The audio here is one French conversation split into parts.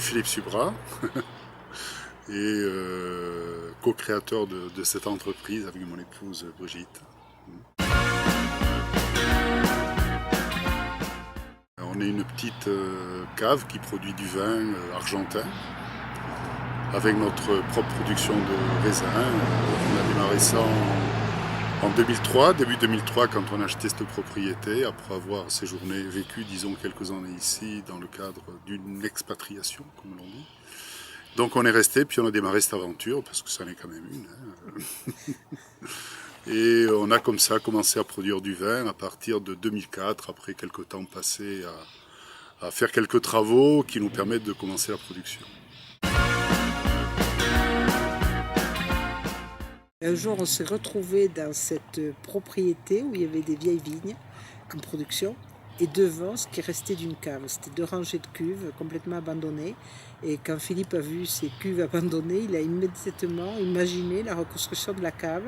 suis Philippe Subra et co-créateur de cette entreprise avec mon épouse Brigitte. On est une petite cave qui produit du vin argentin avec notre propre production de raisin. On a démarré ça en 2003, début 2003, quand on a acheté cette propriété, après avoir vécu, disons, quelques années ici dans le cadre d'une expatriation, comme l'on dit. Donc on est resté, puis on a démarré cette aventure, parce que ça en est quand même une. Et on a comme ça commencé à produire du vin à partir de 2004, après quelques temps passés à faire quelques travaux qui nous permettent de commencer la production. Un jour, on s'est retrouvés dans cette propriété où il y avait des vieilles vignes en production et devant ce qui restait d'une cave. C'était 2 rangées de cuves complètement abandonnées. Et quand Philippe a vu ces cuves abandonnées, il a immédiatement imaginé la reconstruction de la cave.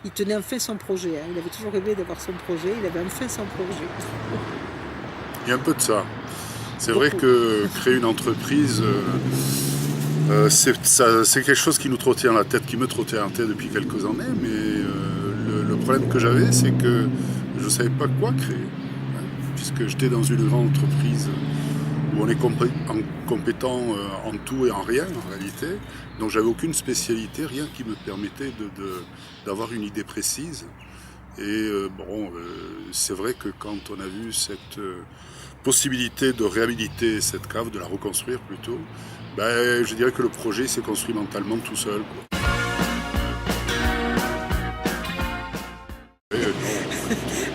Il tenait enfin son projet. Il avait toujours rêvé d'avoir son projet. Il avait enfin son projet. Il y a un peu de ça. C'est vrai que créer une entreprise... c'est quelque chose qui nous trottait dans la tête, qui me trottait en tête depuis quelques années, mais le problème que j'avais, c'est que je ne savais pas quoi créer, puisque j'étais dans une grande entreprise où on est compétent en tout et en rien en réalité, donc j'avais aucune spécialité, rien qui me permettait d'avoir une idée précise. Et c'est vrai que quand on a vu cette possibilité de réhabiliter cette cave, de la reconstruire plutôt, je dirais que le projet s'est construit mentalement tout seul, quoi.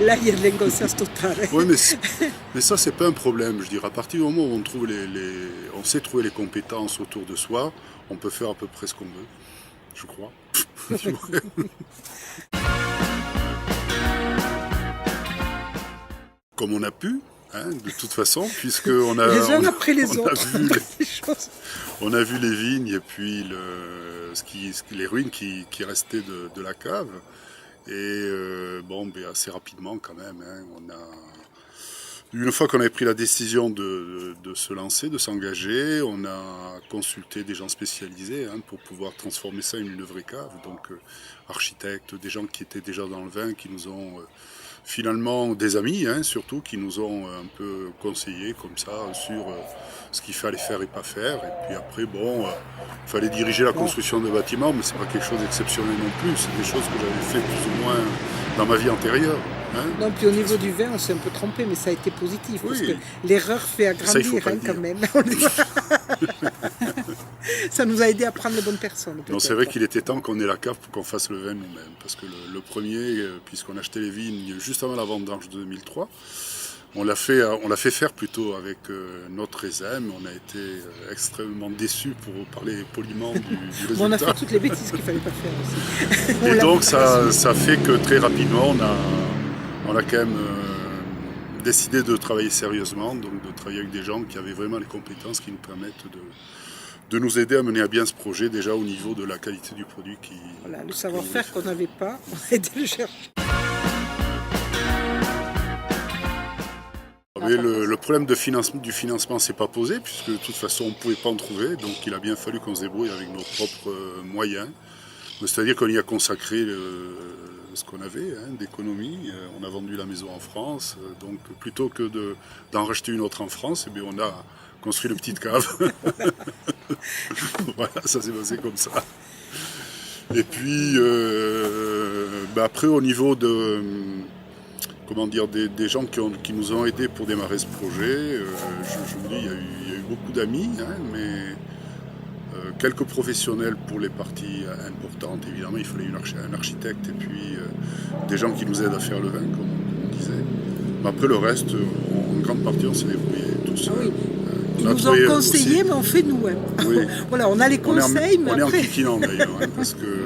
Là, il y a de l'inconscience totale. Oui, mais ça, c'est pas un problème. Je dirais, à partir du moment où on sait trouver les compétences autour de soi, on peut faire à peu près ce qu'on veut, je crois. Comme on a pu. De toute façon, puisqu'on a, les uns après les autres, on a vu les vignes et puis les ruines qui restaient de la cave. Et assez rapidement quand même, une fois qu'on avait pris la décision de se lancer, de s'engager, on a consulté des gens spécialisés pour pouvoir transformer ça en une vraie cave. Donc architectes, des gens qui étaient déjà dans le vin, qui nous ont... finalement des amis surtout qui nous ont un peu conseillé comme ça sur ce qu'il fallait faire et pas faire. Et puis après il fallait diriger la construction de bâtiments, mais c'est pas quelque chose d'exceptionnel non plus, c'est des choses que j'avais fait plus ou moins dans ma vie antérieure. Non, puis au niveau du vin, on s'est un peu trompé, mais ça a été positif, parce que l'erreur fait agrandir quand même. Ça nous a aidé à prendre les bonnes personnes. Non, c'est vrai qu'il était temps qu'on ait la cave pour qu'on fasse le vin nous-mêmes, parce que le premier, puisqu'on achetait les vignes juste avant la vendange de 2003, on l'a fait faire plutôt avec notre raisin, mais on a été extrêmement déçus, pour parler poliment, du résultat. On a fait toutes les bêtises qu'il ne fallait pas faire aussi. Et donc ça fait que très rapidement, on a quand même décidé de travailler sérieusement, donc de travailler avec des gens qui avaient vraiment les compétences qui nous permettent de nous aider à mener à bien ce projet, déjà au niveau de la qualité du produit. Voilà, le savoir-faire qu'on n'avait pas, on a été le chercher. Mais le problème du financement s'est pas posé, puisque de toute façon on ne pouvait pas en trouver, donc il a bien fallu qu'on se débrouille avec nos propres moyens. C'est-à-dire qu'on y a consacré ce qu'on avait d'économie. On a vendu la maison en France, donc plutôt que d'en racheter une autre en France, on a construit une petite cave. Voilà, ça s'est passé comme ça. Et puis après au niveau des gens qui nous ont aidés pour démarrer ce projet, je vous dis, il y a eu beaucoup d'amis, mais quelques professionnels pour les parties importantes. Évidemment, il fallait un architecte et puis des gens qui nous aident à faire le vin, comme on disait. Mais après, le reste, en grande partie, on s'est débrouillé tout seul. Oui. Ils nous ont conseillé, mais on fait nous. Oui. Voilà, on a les conseils, mais on après... est en kikinant d'ailleurs, parce que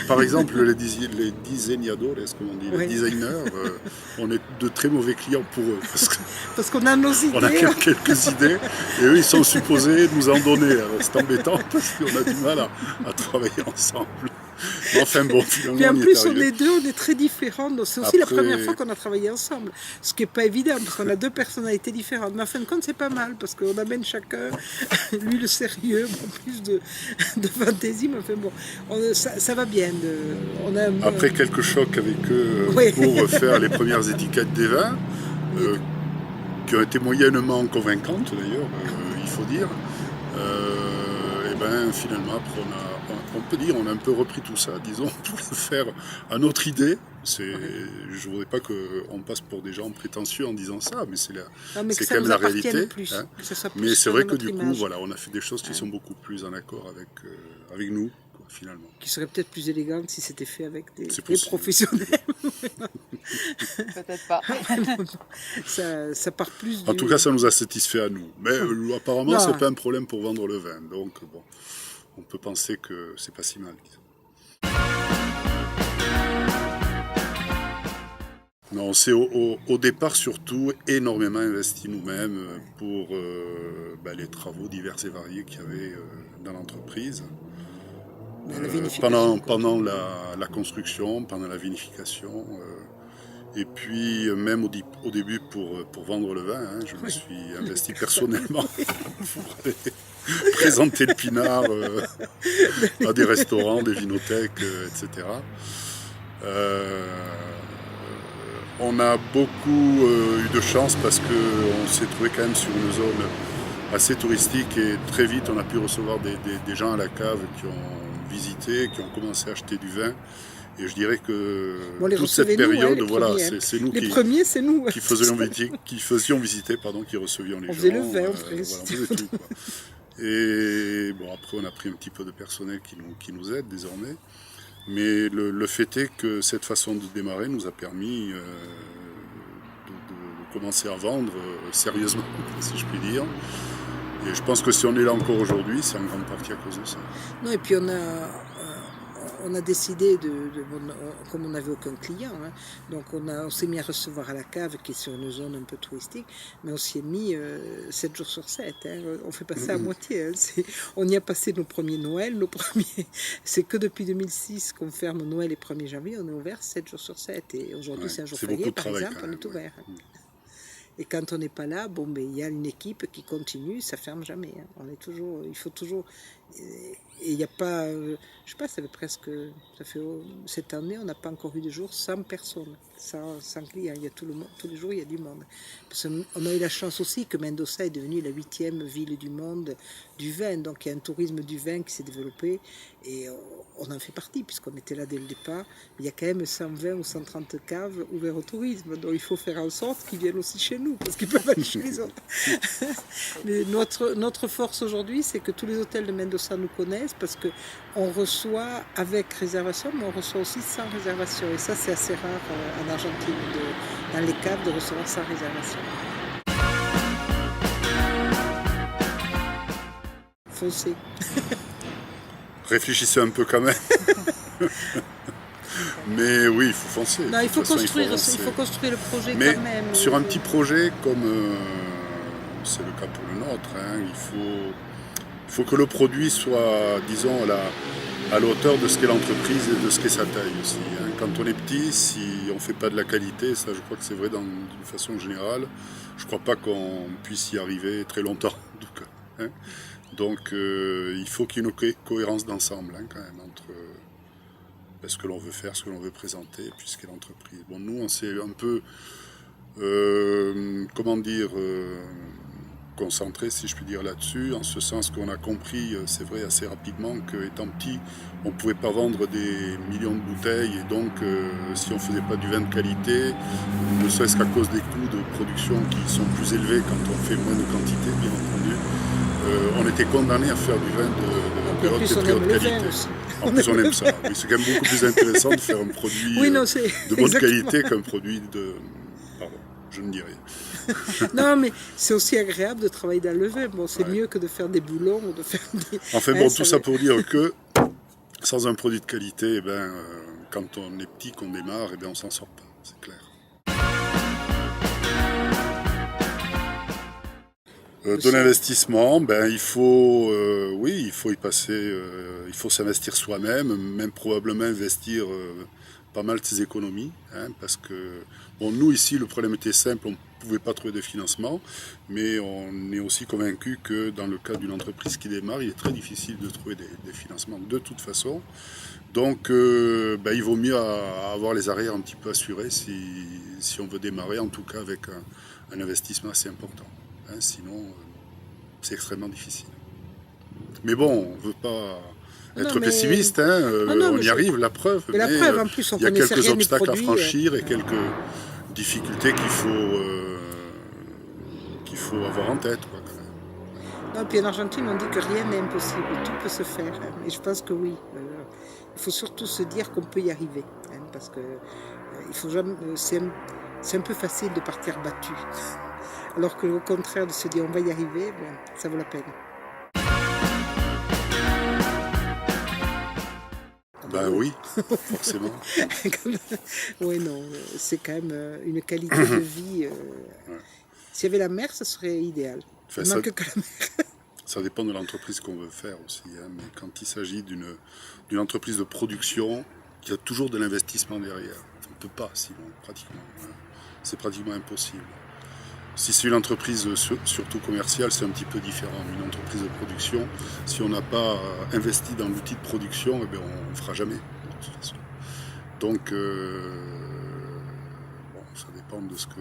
par exemple, les diseñadores, comme on dit, les designers, on est de très mauvais clients pour eux. Parce qu'on a nos idées. On a quelques idées, et eux, ils sont supposés nous en donner. C'est embêtant, parce qu'on a du mal à travailler ensemble. Enfin bon, finalement, Puis en on y est plus, on arrivé. est deux, on est très différents. Donc c'est aussi la Après- première fois qu'on a travaillé ensemble. Ce qui n'est pas évident, parce qu'on a deux personnalités différentes. Mais en fin de compte, c'est pas mal, parce qu'on amène chacun, lui le sérieux, moi plus de fantaisie. Mais enfin bon, ça va bien. On a, Après quelques chocs avec eux Oui. pour faire les premières étiquettes des vins, euh, qui ont été moyennement convaincantes d'ailleurs, il faut dire. Et ben finalement, après, on peut dire, on a un peu repris tout ça, disons, pour le faire à notre idée. Je ne voudrais pas qu'on passe pour des gens prétentieux en disant ça, mais c'est non, mais c'est que ça quand même nous la appartienne réalité. plus, Hein. que ça soit plus Mais c'est sur vrai que notre du coup, image, voilà, on a fait des choses qui sont beaucoup plus en accord avec nous, quoi, finalement. qui serait peut-être plus élégante si c'était fait avec des C'est vrais possible. professionnels. Peut-être pas. ça part plus En du... tout cas, ça nous a satisfait à nous. Mais apparemment, Non. c'est pas un problème pour vendre le vin. Donc, bon, on peut penser que c'est pas si mal. Disons. Non, on s'est au départ surtout énormément investi nous-mêmes pour les travaux divers et variés qu'il y avait dans l'entreprise. La vinification, Pendant la construction, pendant la vinification. Et puis même au début pour vendre le vin, hein, je me suis investi personnellement pour aller présenter le pinard à des restaurants, des vinothèques, etc. On a beaucoup eu de chance parce qu'on s'est trouvé quand même sur une zone assez touristique et très vite on a pu recevoir des gens à la cave qui ont visité, qui ont commencé à acheter du vin. Et je dirais que toute cette période, voilà, c'est nous c'est nous. qui faisions visiter, qui recevions les gens. On faisait le vin, on faisait tout. Quoi. Et bon, après, on a pris un petit peu de personnel qui nous aide désormais. Mais le fait est que cette façon de démarrer nous a permis de commencer à vendre sérieusement, si je puis dire. Et je pense que si on est là encore aujourd'hui, c'est en grande partie à cause de ça. Non, et puis on a décidé comme on n'avait aucun client, hein, donc on s'est mis à recevoir à la cave qui est sur une zone un peu touristique, mais on s'y est mis 7 jours sur 7, hein, on fait pas ça à moitié, hein, on y a passé nos premiers Noël, c'est que depuis 2006 qu'on ferme Noël et 1er janvier, on est ouvert 7 jours sur 7, et aujourd'hui c'est un jour férié par exemple, on est ouvert. Et quand on n'est pas là, il y a une équipe qui continue, ça ferme jamais. Hein. On est toujours, il faut toujours. Et il n'y a pas, je sais pas, cette année, on n'a pas encore eu de jour sans personne, sans client. Il y a tous les jours, il y a du monde. Parce qu'on a eu la chance aussi que Mendoza est devenue la 8e ville du monde du vin. Donc il y a un tourisme du vin qui s'est développé et on en fait partie puisqu'on était là dès le départ. Il y a quand même 120 ou 130 caves ouvertes au tourisme. Donc il faut faire en sorte qu'ils viennent aussi chez nous parce qu'ils peuvent aller chez les autres. Mais notre force aujourd'hui, c'est que tous les hôtels de Mendoza nous connaissent parce qu'on reçoit avec réservation, mais on reçoit aussi sans réservation. Et ça, c'est assez rare en Argentine, dans les caves, de recevoir sans réservation. Foncez. Réfléchissez un peu quand même. Mais oui, il faut foncer. Non, il faut construire le projet mais quand même. Sur un petit projet comme c'est le cas pour le nôtre, hein, il faut que le produit soit, disons, à la hauteur de ce qu'est l'entreprise et de ce qu'est sa taille aussi. Hein. Quand on est petit, si on ne fait pas de la qualité, ça je crois que c'est vrai d'une façon générale, je ne crois pas qu'on puisse y arriver très longtemps en tout cas. Hein. Donc il faut qu'il y ait une cohérence d'ensemble hein, quand même entre ce que l'on veut faire, ce que l'on veut présenter, et puis ce qu'est l'entreprise. Bon, nous on s'est un peu concentré, si je puis dire, là-dessus, en ce sens qu'on a compris, c'est vrai, assez rapidement qu'étant petit, on ne pouvait pas vendre des millions de bouteilles, et donc si on ne faisait pas du vin de qualité, ne serait-ce qu'à cause des coûts de production qui sont plus élevés quand on fait moins de quantité, bien entendu, on était condamné à faire du vin de haute et très haute qualité. En plus, on aime ça. Mais c'est quand même beaucoup plus intéressant de faire un produit de bonne qualité qu'un produit de... Pardon, je ne dis rien. Non, mais c'est aussi agréable de travailler dans le vin. Bon, c'est mieux que de faire des boulons ou de faire des... Enfin bon, tout ça pour dire que sans un produit de qualité, quand on est petit, qu'on démarre, on s'en sort pas, c'est clair. De l'investissement, ben, il faut y passer, il faut s'investir soi-même, même probablement investir pas mal de ses économies, hein, parce que bon, nous ici le problème était simple, on ne pouvait pas trouver de financement, mais on est aussi convaincu que dans le cas d'une entreprise qui démarre, il est très difficile de trouver des financements de toute façon. Donc ben, il vaut mieux avoir les arrières un petit peu assurés si on veut démarrer, en tout cas avec un investissement assez important. Hein, sinon, c'est extrêmement difficile. Mais bon, on ne veut pas être pessimiste, hein, on y arrive, la preuve. Mais la preuve, en plus, on il y a connaissait quelques rien du obstacles à produit, franchir et quelques difficultés qu'il faut avoir en tête, quoi, quand même. Non, puis en Argentine, on dit que rien n'est impossible, tout peut se faire. Et je pense que oui. Il faut surtout se dire qu'on peut y arriver, hein, parce que il faut jamais, c'est un peu facile de partir battu. Alors qu'au contraire, de se dire on va y arriver, ben, ça vaut la peine. Ben oui, forcément. Oui, non, c'est quand même une qualité de vie. Ouais. S'il y avait la mer, ça serait idéal. Enfin, Il manque que la mer. Ça dépend de l'entreprise qu'on veut faire aussi, hein, mais quand il s'agit d'une entreprise de production, il y a toujours de l'investissement derrière. On ne peut pas, sinon, pratiquement. C'est pratiquement impossible. Si c'est une entreprise surtout commerciale, c'est un petit peu différent. Une entreprise de production, si on n'a pas investi dans l'outil de production, eh bien, on ne fera jamais, de toute façon. Donc, bon, ça dépend de ce que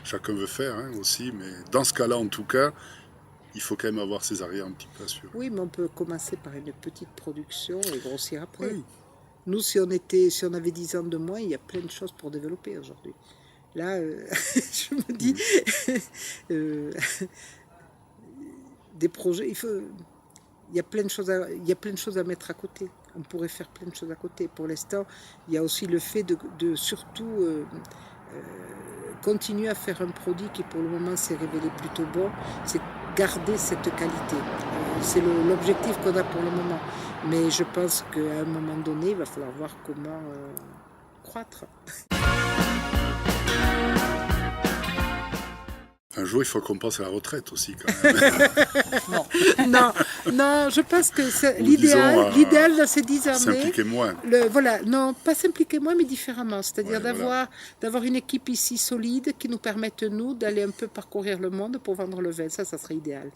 chacun veut faire, hein, aussi, mais dans ce cas-là, en tout cas, il faut quand même avoir ses arrières un petit peu assurées. Oui, mais on peut commencer par une petite production et grossir après. Oui. Nous, si on avait 10 ans de moins, il y a plein de choses pour développer aujourd'hui. Là, je me dis, des projets, il y a plein de choses à mettre à côté. On pourrait faire plein de choses à côté. Pour l'instant, il y a aussi le fait de surtout continuer à faire un produit qui, pour le moment, s'est révélé plutôt bon. C'est garder cette qualité. C'est l'objectif qu'on a pour le moment. Mais je pense qu'à un moment donné, il va falloir voir comment croître. Un jour, il faut qu'on pense à la retraite aussi, quand même. non, je pense que l'idéal dans ces 10 années... S'impliquer moins. Voilà, non, pas s'impliquer moins, mais différemment. C'est-à-dire Ouais, d'avoir une équipe ici solide qui nous permette, nous, d'aller un peu parcourir le monde pour vendre le vin. Ça serait idéal.